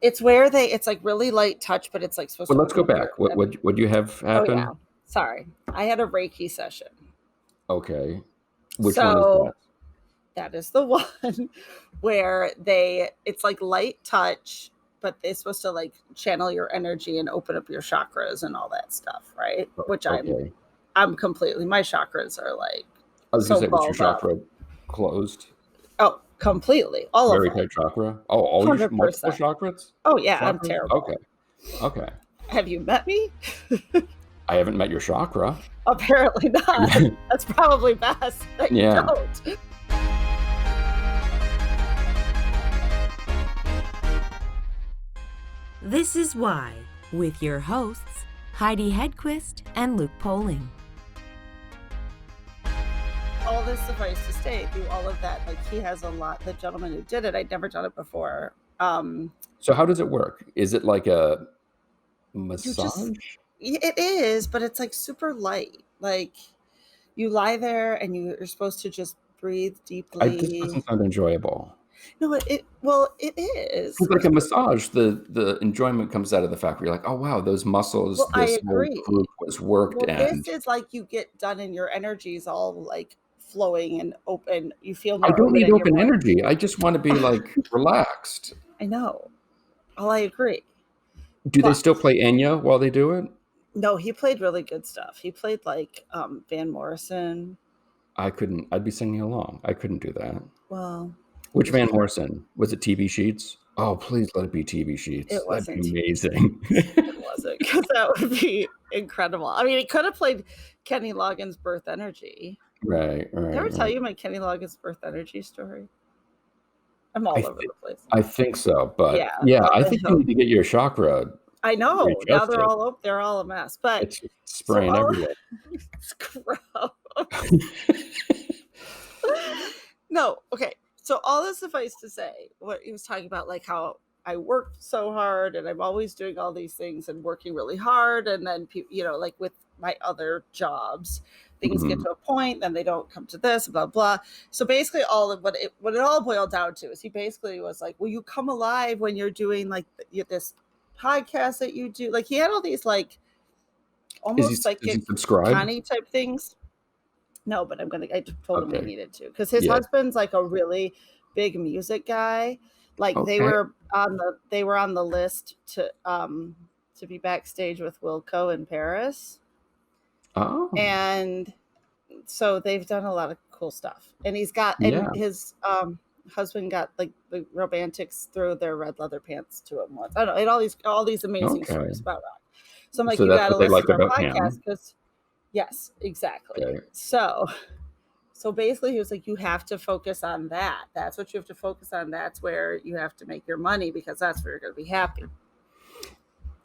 It's where it's like really light touch, but it's like supposed Well, to let's go open up your back. What energy. would you have Oh yeah. happen? Sorry. I had a Reiki session. Okay. Which one is that? So that is the one where it's like light touch, but they're supposed to like channel your energy and open up your chakras and all that stuff, right? Which Okay. I'm completely, my chakras are like I was gonna so say, was your balled up. chakra closed? Oh, completely. All of Very them. tight chakra? Oh, all your 100%. multiple chakras? Oh yeah, I'm Chakras? Okay. terrible. Okay. Have you met me? I haven't met your chakra. Apparently not. That's probably best that you Yeah. don't. This is Why, with your hosts, Heidi Hedquist and Luke Poling. All this suffice to say, through all of that, like he has a lot. The gentleman who did it, I'd never done it before. So how does it work? Is it like a You just, massage? it is, but it's like super light. Like you lie there and you're supposed to just breathe This deeply. doesn't sound enjoyable. No, well, it is. It's like a massage. The enjoyment comes out of the fact where you're like, oh wow, those muscles, Well, I this whole agree. group was worked, Well, this and is like you get done and your energy is all like flowing and open. You feel I more don't open need in your open body. energy. I just want to be like relaxed. I know. Well, I agree. Do they But still play Enya while they do it? no, he played really good stuff. He played like Van Morrison. I couldn't. I'd be singing along. I couldn't do that. Well, Which he's Van Morrison? Was it TB Sheets? Oh, please let it be TB Sheets. it That'd be wasn't amazing. it wasn't because that would be incredible. I mean, he could have played Kenny Loggins' Birth Energy. Right, Did I right, ever tell right. you my Kenny Loggins' Birth Energy story? I'm I all over th- the place. I think so, but Yeah, yeah, up I the think you hill. need to get your chakra I know. Now readjusted. they're all a mess. But It's so spraying all everywhere. it's gross. No, okay. So all this suffice to say, what he was talking about, like how I worked so hard and I'm always doing all these things and working really hard, and then like with my other jobs, things get Mhm. to a point, then they don't come to this, blah blah. So basically, all of what it all boiled down to is he basically was like, "Will you come alive when you're doing like this podcast that you do?" Like he had all these like almost Is he psychic subscribed? canny type things. No, but I told him we Okay. needed to because his Yeah. husband's like a really big music guy. Like Okay. they were on the list to be backstage with Wilco in Paris. Oh, And so they've done a lot of cool stuff. And yeah. his husband got like the romantics throw their red leather pants to him once. I don't know, and all these amazing Okay. stories about rock. So I'm like, So you that's gotta what they listen like to our about podcast him. because yes, exactly. Okay. So basically, he was like, you have to focus on that. That's what you have to focus on. That's where you have to make your money because that's where you're going to be happy.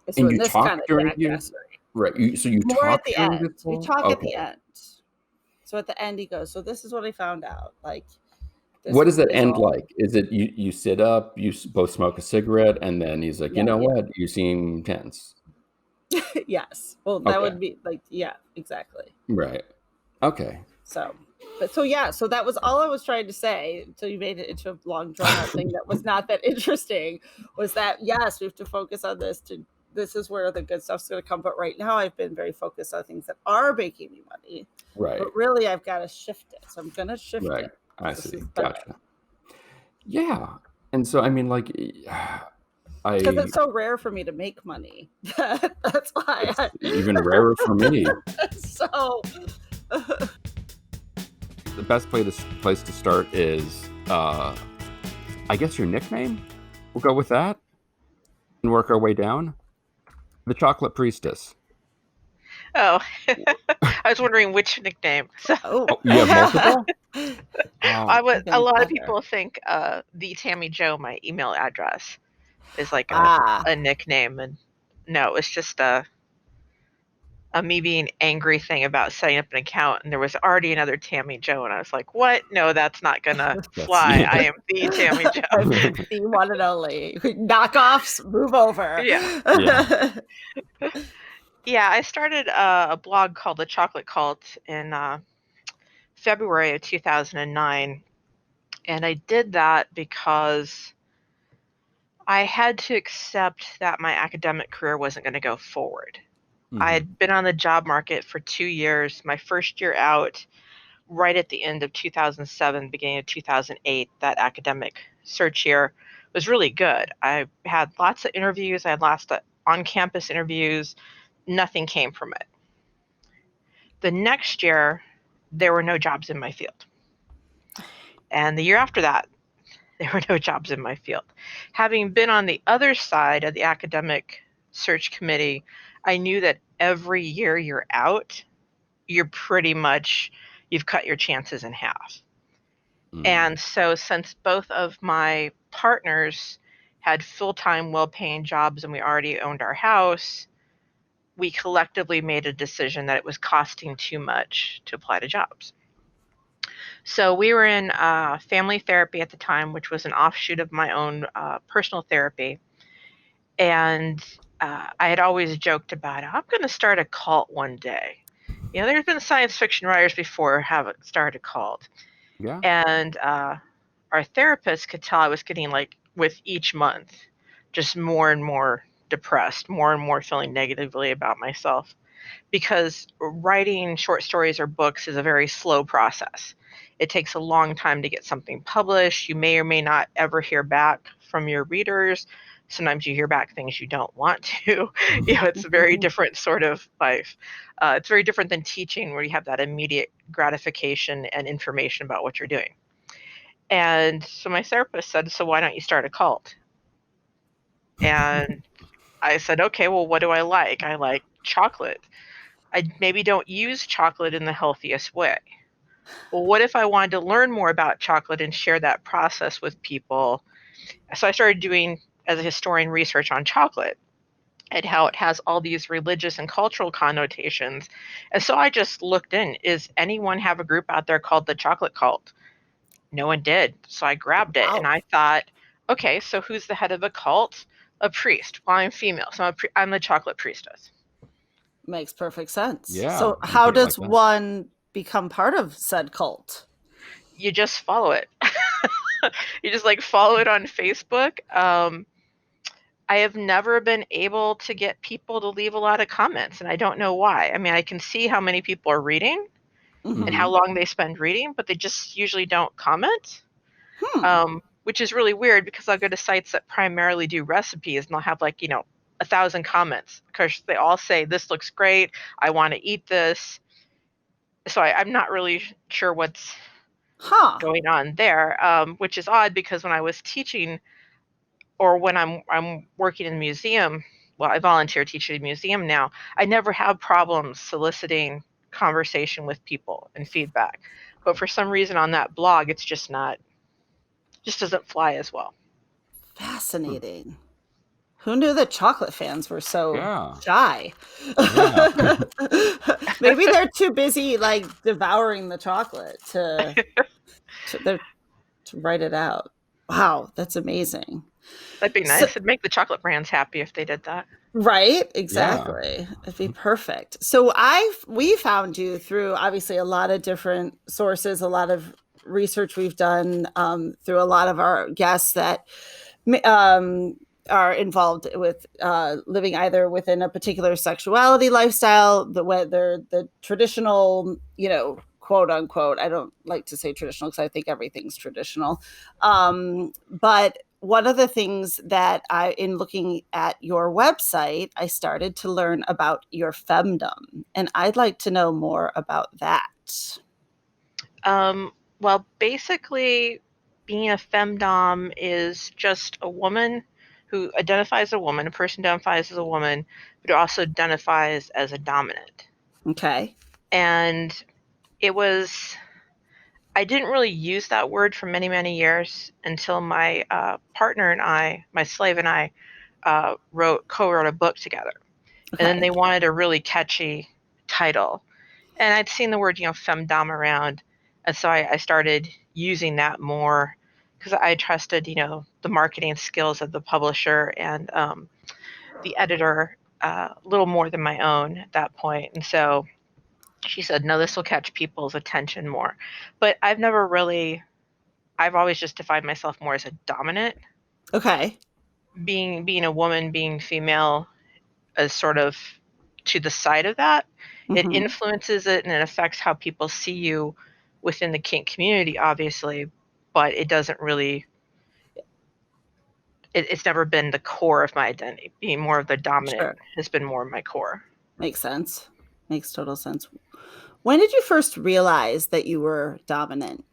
It's And doing you this talk kind of during your jackassery. right. So you More talk at the during this end. We call? talk at the Okay. end. So at the end, he goes, so this is what I found out. Like, this What does that is end all. like? Is it you sit up, both smoke a cigarette, and then he's like, you Yeah, know yeah. what? You seem tense. Yes. Well, that Okay. would be like, yeah, exactly. Right. Okay. So, but so yeah, so that was all I was trying to say until you made it into a long drawn out thing that was not that interesting. Was that yes, we have to focus on this to this is where the good stuff's going to come. But right now, I've been very focused on things that are making me money. Right. But really, I've got to shift it. So I'm going to shift Right. it. I This see. is better Gotcha. Yeah. And so I mean, like, because I it's so rare for me to make money. That's why. it's even rarer for me. So The best place to start is, I guess, your nickname. We'll go with that and work our way down. The Chocolate Priestess. Oh, I was wondering which nickname. So oh, Oh, you have multiple? I would. A even lot of better. people think the Tammy Joe, my email address, is like Ah. a nickname, and no, it's just a me being angry thing about setting up an account, and there was already another Tammy Joe, and I was like, "What? No, that's not gonna That's fly. I am the Tammy Joe." The one and only knockoffs. Move over. Yeah, yeah. yeah. I started a blog called The Chocolate Cult in February of 2009, and I did that because I had to accept that my academic career wasn't going to go forward. I Mhm. had been on the job market for 2 years. My first year out, right at the end of 2007, beginning of 2008, that academic search year was really good. I had lots of interviews. I had lots of on-campus interviews. Nothing came from it. The next year, there were no jobs in my field. And the year after that, there were no jobs in my field. Having been on the other side of the academic search committee, I knew that every year you're out, you've cut your chances in half. Mm. And so since both of my partners had full-time, well-paying jobs and we already owned our house, we collectively made a decision that it was costing too much to apply to jobs. So we were in family therapy at the time, which was an offshoot of my own personal therapy. And I had always joked about, I'm going to start a cult one day. There's been science fiction writers before have started a cult. Yeah. And our therapist could tell I was getting, like, with each month, just more and more depressed, more and more feeling negatively about myself. Because writing short stories or books is a very slow process. It takes a long time to get something published. You may or may not ever hear back from your readers. Sometimes you hear back things you don't want to. It's a very different sort of life. It's very different than teaching, where you have that immediate gratification and information about what you're doing. And so my therapist said, so why don't you start a cult? And I said, okay, well, what do I like? I like chocolate. I maybe don't use chocolate in the healthiest way. Well, what if I wanted to learn more about chocolate and share that process with people? So I started doing, as a historian, research on chocolate and how it has all these religious and cultural connotations. And so I just looked in, is anyone have a group out there called the Chocolate Cult? No one did. So I grabbed it and Wow. I thought, okay, so who's the head of a cult? A priest. Well, I'm female, so I'm the chocolate priestess. Makes perfect sense. Yeah. So You how put it like does that. one become part of said cult? You just follow it. You just, like, follow it on Facebook. I have never been able to get people to leave a lot of comments, and I don't know why. I mean, I can see how many people are reading and how Mhm. long they spend reading, but they just usually don't comment. Hmm. Which is really weird because I'll go to sites that primarily do recipes and they'll have, like, 1,000 comments because they all say, this looks great, I want to eat this. So I'm not really sure what's Huh. going on there, which is odd because when I was teaching, or when I'm working in a museum, well, I volunteer teaching at a museum now, I never have problems soliciting conversation with people and feedback. But for some reason on that blog, it's just doesn't fly as well. Hmm. Fascinating. Who knew that chocolate fans were so Yeah. shy? Yeah. Maybe they're too busy, like, devouring the chocolate to to write it out. Wow, that's amazing. That'd be So nice. It'd make the chocolate brands happy if they did that. right, Yeah. exactly. It'd be perfect. So we found you through obviously a lot of different sources, a lot of research we've done through a lot of our guests that um, are involved with living either within a particular sexuality lifestyle, whether the traditional, quote unquote. I don't like to say traditional because I think everything's traditional. But one of the things that in looking at your website, I started to learn about your femdom, and I'd like to know more about that. Well, basically, being a femdom is just a woman who identifies as a woman, a person identifies as a woman, but also identifies as a dominant. Okay. And it was, I didn't really use that word for many, many years until my partner and I, my slave and I, co-wrote a book together. And then Okay. they wanted a really catchy title. And I'd seen the word, femdom around. And so I started using that more because I trusted, the marketing skills of the publisher and the editor a little more than my own at that point. And so she said, no, this will catch people's attention more. But I've always just defined myself more as a dominant. Okay. being a woman, being female, is sort of to the side of that. It Mhm. influences it and it affects how people see you within the kink community, obviously, but it doesn't really. It's never been the core of my identity. Being more of the dominant Sure. has been more of my core. Makes sense. Makes total sense. When did you first realize that you were dominant?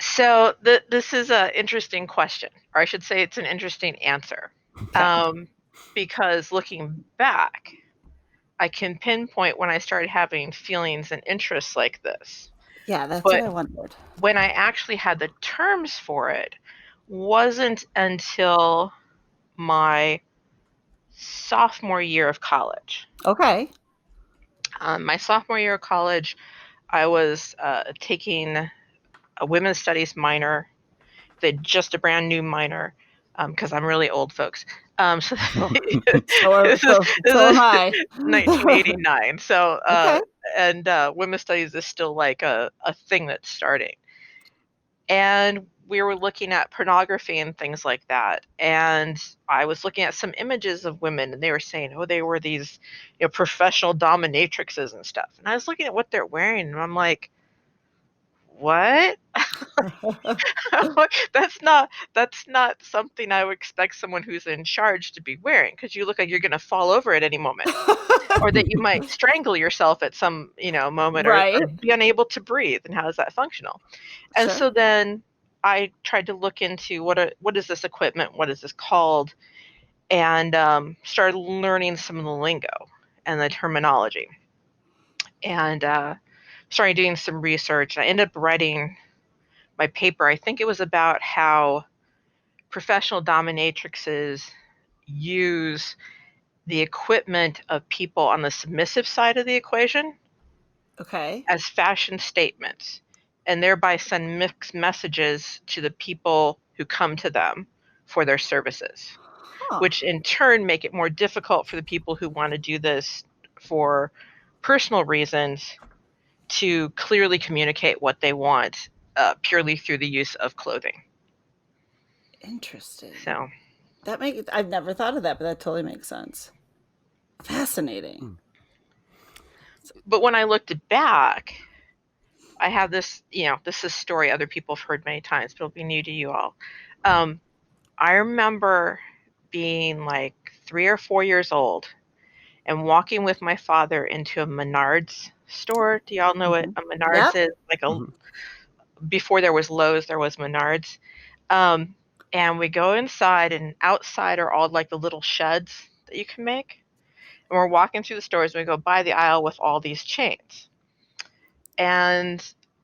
So this is an interesting question, or I should say, it's an interesting answer, Okay. because looking back, I can pinpoint when I started having feelings and interests like this. Yeah, that's what But I wondered. when I actually had the terms for it, wasn't until my sophomore year of college. Okay. My sophomore year of college, I was taking a women's studies minor, just a brand new minor, because I'm really old, folks. So Oh, this is so this am is I. 1989. So Okay. and women's studies is still like a thing that's starting. And we were looking at pornography and things like that. And I was looking at some images of women, and they were saying, oh, they were these, professional dominatrixes and stuff. And I was looking at what they're wearing, and I'm like, what? That's not something I would expect someone who's in charge to be wearing, because you look like you're going to fall over at any moment, or that you might strangle yourself at some, moment, or Right. be unable to breathe. And how is that functional? And Sure. so then I tried to look into what is this equipment, what is this called, and started learning some of the lingo and the terminology, and started doing some research. I ended up writing my paper. I think it was about how professional dominatrixes use the equipment of people on the submissive side of the equation Okay. as fashion statements, and thereby send mixed messages to the people who come to them for their services, Huh. which in turn make it more difficult for the people who want to do this for personal reasons to clearly communicate what they want, purely through the use of clothing. Interesting. So, I've never thought of that, but that totally makes sense. Fascinating. but when I looked back, I have this, this is a story other people have heard many times, but it'll be new to you all. Um, I remember being like 3 or 4 years old and walking with my father into a Menards store. Do y'all know what Mhm. a Menards Yep. is? Like Mhm. before there was Lowe's, there was Menards. Um, and we go inside, and outside are all like the little sheds that you can make. And we're walking through the stores, and we go by the aisle with all these chains. And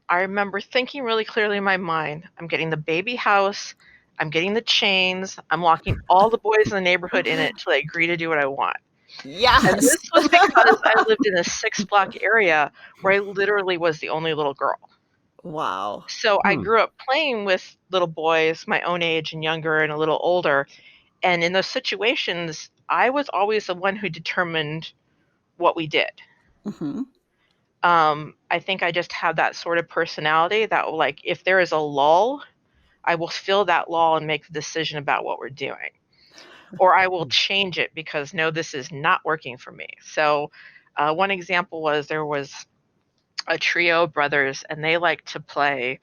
I remember thinking really clearly in my mind, I'm getting the baby house, I'm getting the chains, I'm locking all the boys in the neighborhood in it until they agree to do what I want. And Yes. this was because I lived in a 6 block area where I literally was the only little girl. Wow. So I Hmm. grew up playing with little boys my own age and younger and a little older. And in those situations, I was always the one who determined what we did. Mhm. I think I just have that sort of personality that, like, if there is a lull, I will fill that lull and make the decision about what we're doing. Or I will change it because, no, this is not working for me. So, one example was there was a trio of brothers, and they liked to play.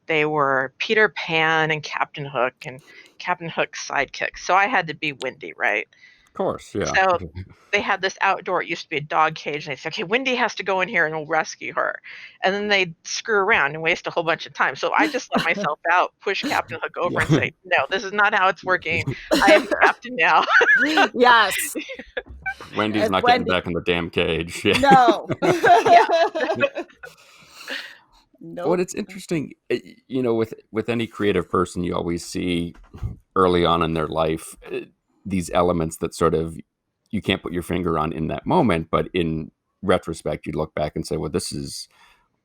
They were Peter Pan and Captain Hook, and Captain Hook's sidekick. So I had to be Wendy, right? Of course, yeah. So they had this outdoor, it used to be a dog cage, and they said, okay, Wendy has to go in here and we'll rescue her. And then they'd screw around and waste a whole bunch of time. So I just let myself out, push Captain Hook over and Yeah. say, no, this is not how it's working. I am captain now. Yes. Wendy's As not getting Wendy. back in the damn cage. Yeah. No. Yeah. Well, Nope. it's interesting, with any creative person, you always see early on in their life these elements that sort of you can't put your finger on in that moment, but in retrospect, you look back and say, well, this is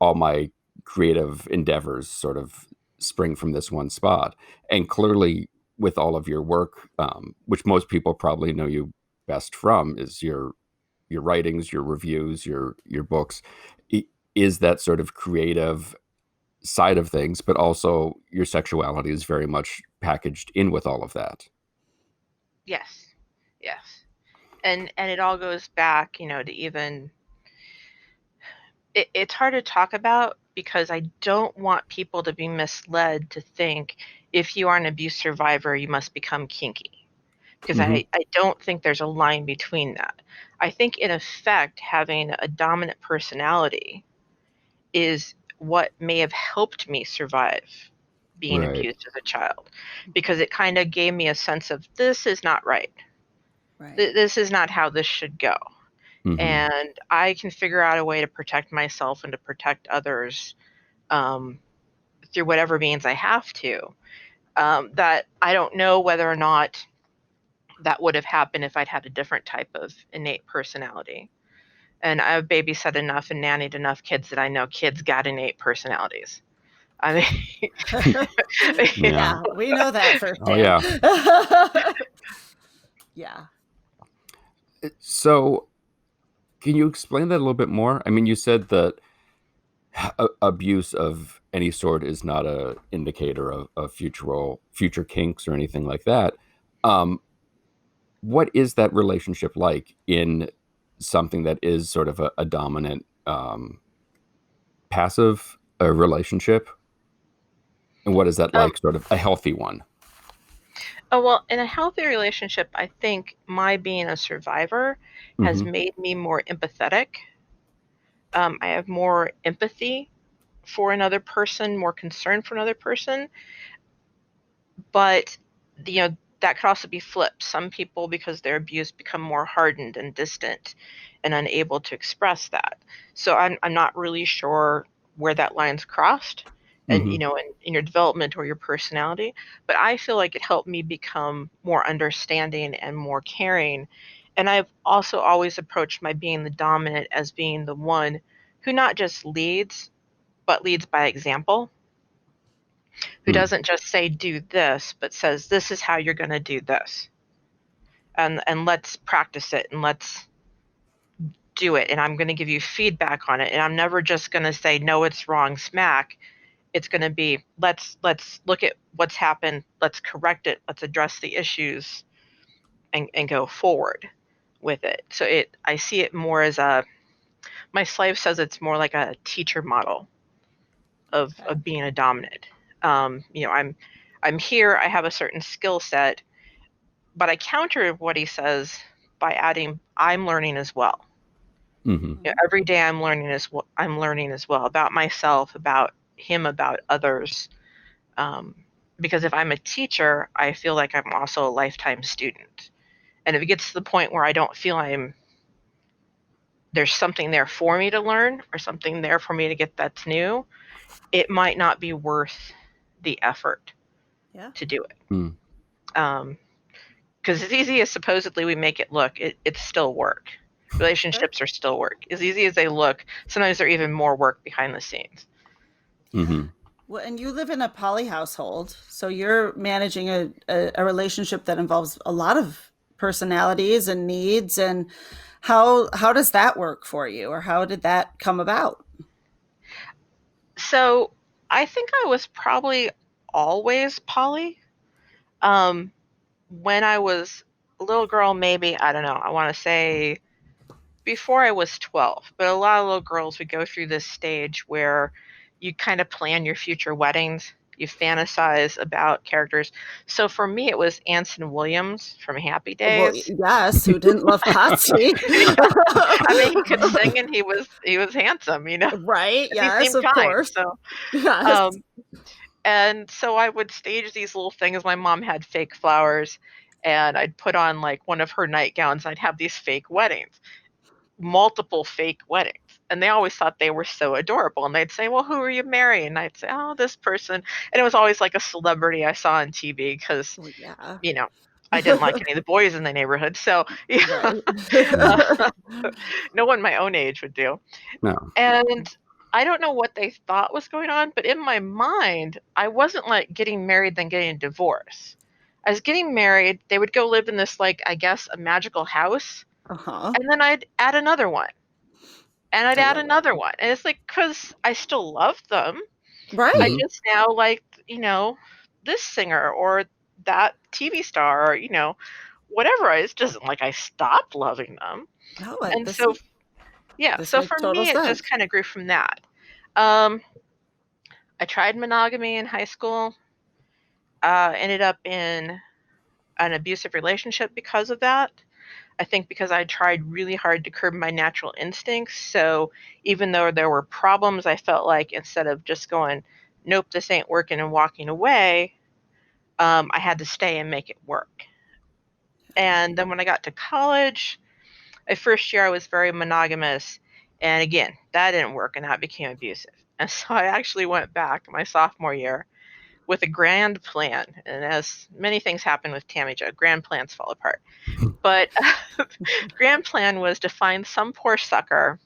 all my creative endeavors sort of spring from this one spot. And clearly, with all of your work, which most people probably know you best from, is your writings, your reviews, your books, is that sort of creative side of things, but also your sexuality is very much packaged in with all of that. Yes. Yes. And it all goes back, to even it's hard to talk about because I don't want people to be misled to think if you are an abuse survivor, you must become kinky. Because Hmm. I don't think there's a line between that. I think, in effect, having a dominant personality is what may have helped me survive being Right. abused as a child, because it kind of gave me a sense of this is not right. Right. This is not how this should go. Hmm. And I can figure out a way to protect myself and to protect others, um, through whatever means I have to. That I don't know whether or not that would have happened if I'd had a different type of innate personality. And I've babysat enough and nannied enough kids that I know kids got innate personalities. I mean, Yeah. Yeah, we know that Oh, firsthand. yeah. Yeah. So, can you explain that a little bit more? I mean, you said that abuse of any sort is not a indicator of future kinks or anything like that. Um, what is that relationship like in something that is sort of a dominant passive relationship? And what is that um, like, sort of a healthy one? oh, well, in a healthy relationship, I think my being a survivor has Hmm. made me more empathetic. I have more empathy for another person, more concern for another person. But, that could also be flipped. Some people, because they're abused, become more hardened and distant and unable to express that. So I'm not really sure where that line's crossed, and, Hmm. in your development or your personality. But I feel like it helped me become more understanding and more caring. And I've also always approached my being the dominant as being the one who not just leads, but leads by example, who Hmm. doesn't just say do this, but says this is how you're going to do this, and let's practice it, and let's do it, and I'm going to give you feedback on it, and I'm never just going to say no, it's wrong, smack. It's going to be let's look at what's happened, let's correct it, let's address the issues, and go forward with it. So I see it more as a my slave says it's more like a teacher model Okay. of being a dominant. I'm here, I have a certain skill set, but I counter what he says by adding, I'm learning as well. Hmm. Mhm. Every day I'm learning as well about myself, about him, about others. Um, because if I'm a teacher, I feel like I'm also a lifetime student. And if it gets to the point where I don't feel there's something there for me to learn or something there for me to get that's new, it might not be worth the effort Yeah. to do it. Mm. Because as easy as supposedly we make it look, it's still work. Sure. Relationships are still work. As easy as they look, sometimes they're even more work behind the scenes. Yeah. Hmm. Well, and you live in a poly household, so you're managing a relationship that involves a lot of personalities and needs. And how does that work for you, or how did that come about? So I think I was probably always poly. Um, when I was a little girl, maybe, I don't know, I want to say before I was 12, but a lot of little girls would go through this stage where you kind of plan your future weddings. You fantasize about characters. So for me, it was Anson Williams from Happy Well, Days. yes, who didn't love Patsy? Yeah. I mean, he could sing and he was handsome, Right? and he Yes, seemed of kind. course. So, Yes. um, and so I would stage these little things. My mom had fake flowers, and I'd put on like one of her nightgowns. I'd have these fake weddings, multiple fake weddings. And they always thought they were so adorable. And they'd say, well, who are you marrying? And I'd say, oh, this person. And it was always like a celebrity I saw on TV because, Well, yeah. you know, I didn't like any of the boys in the neighborhood. So, yeah, Right. Mm. no one my own age would do. No. And I don't know what they thought was going on, but in my mind, I wasn't like getting married, then getting a divorce. I was getting married. They would go live in this, like, I guess, a magical house. Uh-huh. And then I'd add another one, and I'd I add love another one. And it's like, because I still love them. Right. I just now like, this singer or that TV star or, whatever. It's just like I stopped loving them. No, And this so, yeah, this so makes for total me, it just sense. kind of grew from that. Um, I tried monogamy in high school, ended up in an abusive relationship because of that. I think because I tried really hard to curb my natural instincts. So even though there were problems, I felt like instead of just going, nope, this ain't working and walking away, I had to stay and make it work. And then when I got to college, my first year I was very monogamous. And again, that didn't work and that became abusive. And so I actually went back my sophomore year with a grand plan. And as many things happen with Tammy Jo, grand plans fall apart. But grand plan was to find some poor sucker,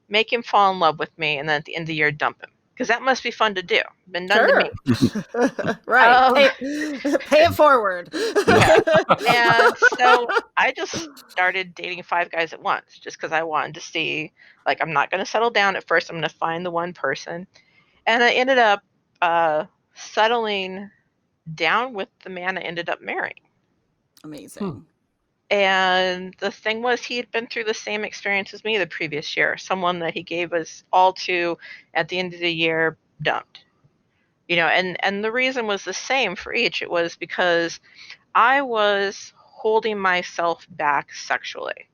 make him fall in love with me, and then at the end of the year dump him. Because that must be fun to do. Been done to me. Sure. Right. Um, Pay it forward. yeah. And so I just started dating 5 guys at once just because I wanted to see, like, I'm not going to settle down at first. I'm going to find the one person. And I ended up settling down with the man I ended up marrying. Amazing. And the thing was, he had been through the same experience as me the previous year. Someone that he gave us all to at the end of the year dumped. And the reason was the same for each. It was because I was holding myself back sexually.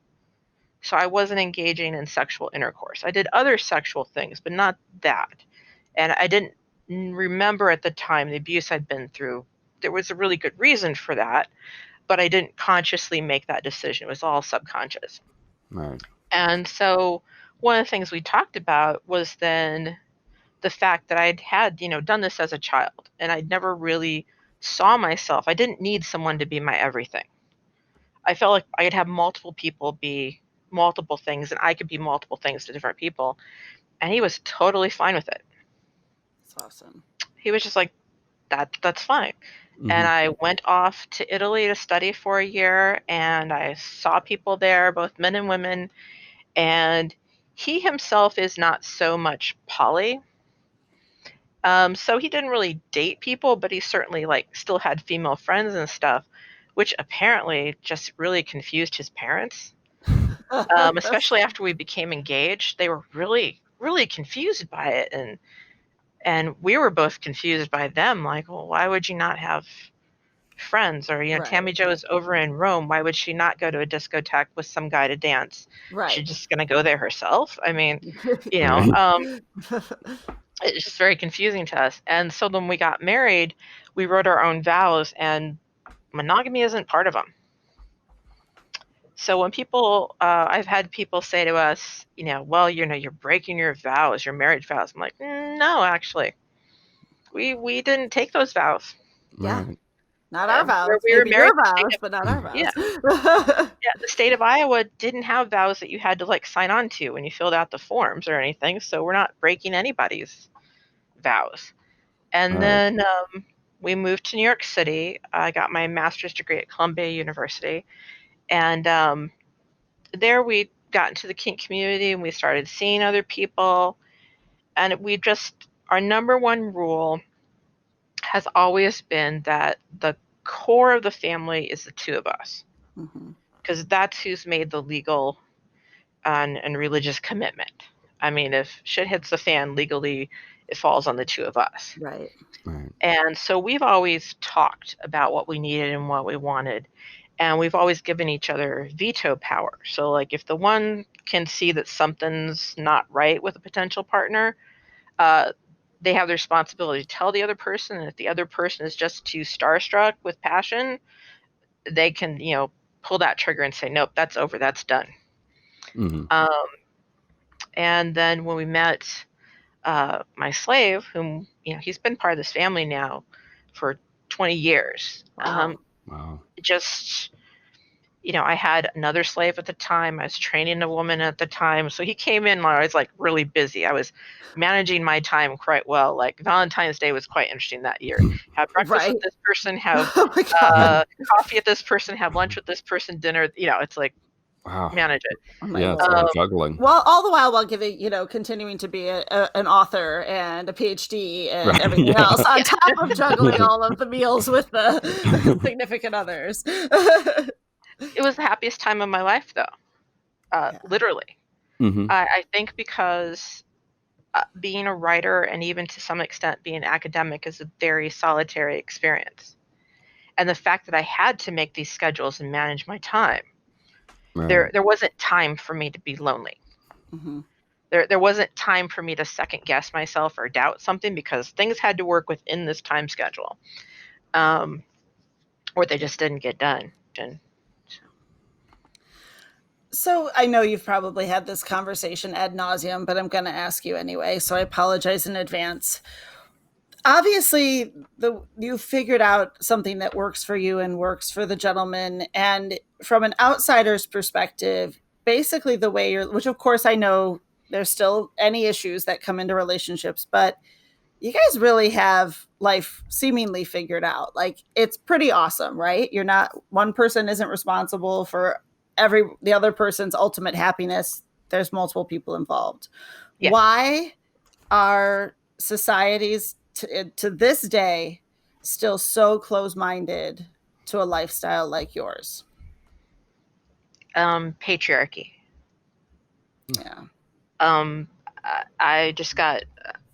So I wasn't engaging in sexual intercourse. I did other sexual things, but not that. And I didn't remember at the time the abuse I'd been through. There was a really good reason for that, but I didn't consciously make that decision. It was all subconscious. Right. And so one of the things we talked about was then the fact that I'd had, done this as a child and I'd never really saw myself. I didn't need someone to be my everything. I felt like I could have multiple people be multiple things and I could be multiple things to different people. And he was totally fine with it. That's awesome. He was just like, that's fine. And Mhm. I went off to Italy to study for a year and I saw people there, both men and women. And he himself is not so much poly. So he didn't really date people, but he certainly like still had female friends and stuff, which apparently just really confused his parents. Especially after we became engaged, they were really, really confused by it, and we were both confused by them. Like, well, why would you not have friends? Or Tammy Right. Jo is over in Rome. Why would she not go to a discotheque with some guy to dance? She's Right. just gonna go there herself. I mean, Right. it's just very confusing to us. And so when we got married, we wrote our own vows, and monogamy isn't part of them. So when I've had people say to us, well, you're breaking your vows, your marriage vows. I'm like, no, actually, we didn't take those vows. Yeah. Right. Not our vows. We were Maybe your married in the state vows, of, but not our yeah, vows. yeah. The state of Iowa didn't have vows that you had to like sign on to when you filled out the forms or anything. So we're not breaking anybody's vows. And Right. then we moved to New York City. I got my master's degree at Columbia University, and there we got into the kink community and we started seeing other people. And our number one rule has always been that the core of the family is the two of us, Mhm. because that's who's made the legal and religious commitment. I mean, if shit hits the fan legally, it falls on the two of us. Right. Right. And so we've always talked about what we needed and what we wanted. And we've always given each other veto power. So, like, if the one can see that something's not right with a potential partner, uh, they have the responsibility to tell the other person. And if the other person is just too starstruck with passion, they can, pull that trigger and say, nope, that's over, that's done. Mhm. Um, and then when we met my slave, whom, he's been part of this family now for 20 years. Wow. Wow. Just, I had another slave at the time. I was training a woman at the time. So he came in when I was like really busy. I was managing my time quite well. Like Valentine's Day was quite interesting that year. Have breakfast Right. with this person, have Oh my God. coffee with this person, have lunch with this person, dinner. It's like Wow. manage it. Oh my Yeah, it's a lot lord. of juggling. Well, all the while giving, continuing to be an author and a PhD and Right. everything Yeah. else on Yeah. top of juggling all of the meals with the significant others. It was the happiest time of my life, though. Yeah. Literally. Hmm. I think because being a writer and even to some extent being an academic is a very solitary experience. And the fact that I had to make these schedules and manage my time, Right. there wasn't time for me to be lonely. Mhm. There wasn't time for me to second guess myself or doubt something because things had to work within this time schedule, um, or they just didn't get done. And So I know you've probably had this conversation ad nauseum, but I'm going to ask you anyway. So I apologize in advance. Obviously, you figured out something that works for you and works for the gentleman. And from an outsider's perspective, basically the way you're, which of course I know there's still any issues that come into relationships, but you guys really have life seemingly figured out. Like it's pretty awesome, right? You're not one person isn't responsible for the other person's ultimate happiness. There's multiple people involved. yeah, Why are societies to this day still so close-minded to a lifestyle like yours? patriarchy. Yeah. Um, I just got.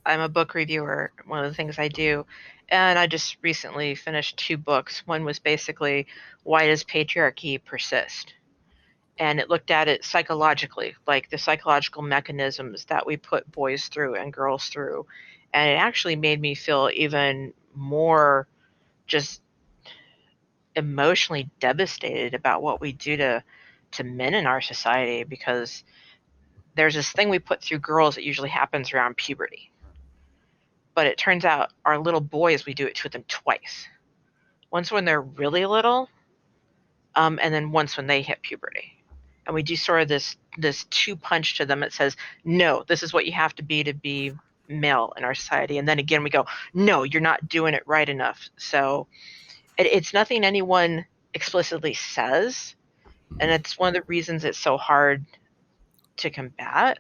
I'm a book reviewer. One of the things I do, and I just recently finished two books. One was basically why does patriarchy persist, and it looked at it psychologically, like the psychological mechanisms that we put boys through and girls through, and it actually made me feel even more just emotionally devastated about what we do to men in our society because there's this thing we put through girls that usually happens around puberty. But it turns out our little boys, we do it to them twice. Once when they're really little, and then once when they hit puberty. And we do sort of this two punch to them that says, no, this is what you have to be male in our society. And then again we go, no, you're not doing it right enough. So it's nothing anyone explicitly says, and it's one of the reasons it's so hard to combat.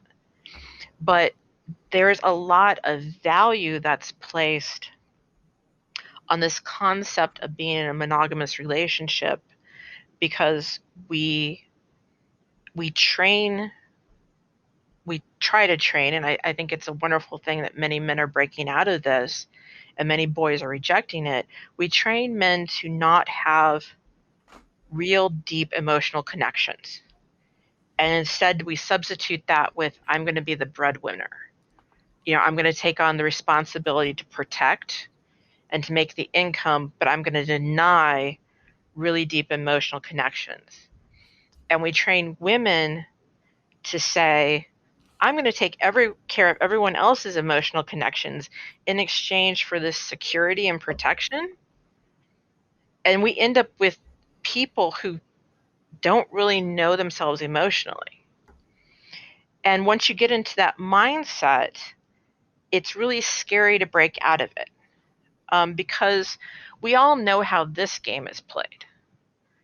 But there's a lot of value that's placed on this concept of being in a monogamous relationship because we we train we try to train, and I think it's a wonderful thing that many men are breaking out of this and many boys are rejecting it. We train men to not have real deep emotional connections, and instead we substitute that with I'm going to be the breadwinner. I'm going to take on the responsibility to protect and to make the income, but I'm going to deny really deep emotional connections. And we train women to say, I'm going to take every care of everyone else's emotional connections in exchange for this security and protection. And we end up with people who don't really know themselves emotionally. And once you get into that mindset, it's really scary to break out of it, because we all know how this game is played.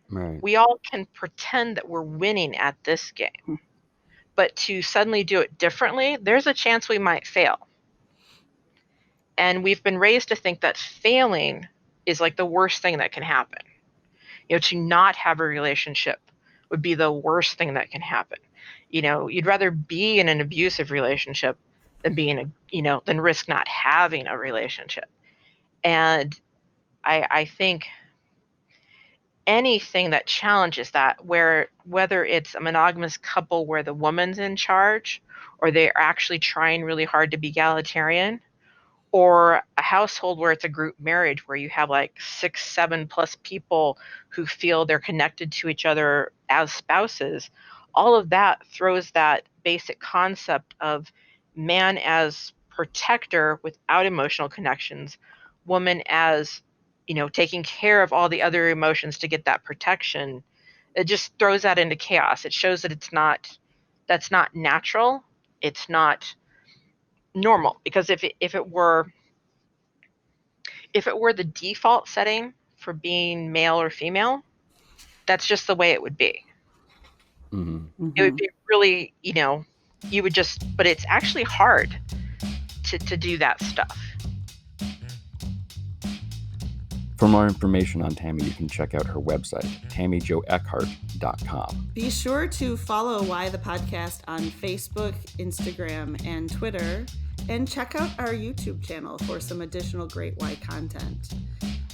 Right. We all can pretend that we're winning at this game, but to suddenly do it differently, there's a chance we might fail. And we've been raised to think that failing is like the worst thing that can happen. To not have a relationship would be the worst thing that can happen. You'd rather be in an abusive relationship than be in than risk not having a relationship. And I think anything that challenges that, whether it's a monogamous couple where the woman's in charge or they're actually trying really hard to be egalitarian, or a household where it's a group marriage where you have like 6 7 plus people who feel they're connected to each other as spouses, all of that throws that basic concept of man as protector without emotional connections, woman as taking care of all the other emotions to get that protection. It just throws that into chaos. It shows that that's not natural. It's not normal, because if it were the default setting for being male or female, that's just the way it would be. It would be really, you would just, but it's actually hard to do that stuff. For more information on Tammy, you can check out her website, tammyjoeckhart.com. Be sure to follow Why the Podcast on Facebook, Instagram, and Twitter, and check out our YouTube channel for some additional great Why content.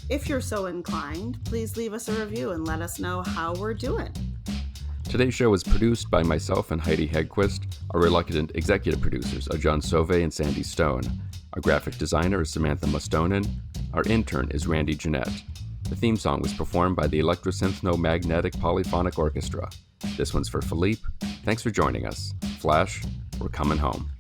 If you're so inclined, please leave us a review and let us know how we're doing. Today's show was produced by myself and Heidi Hedquist. Our reluctant executive producers are John Sauvé and Sandy Stone. Our graphic designer is Samantha Mustonen. Our intern is Randy Jeanette. The theme song was performed by the Electrosyntho-Magnetic Polyphonic Orchestra. This one's for Philippe. Thanks for joining us. Flash, we're coming home.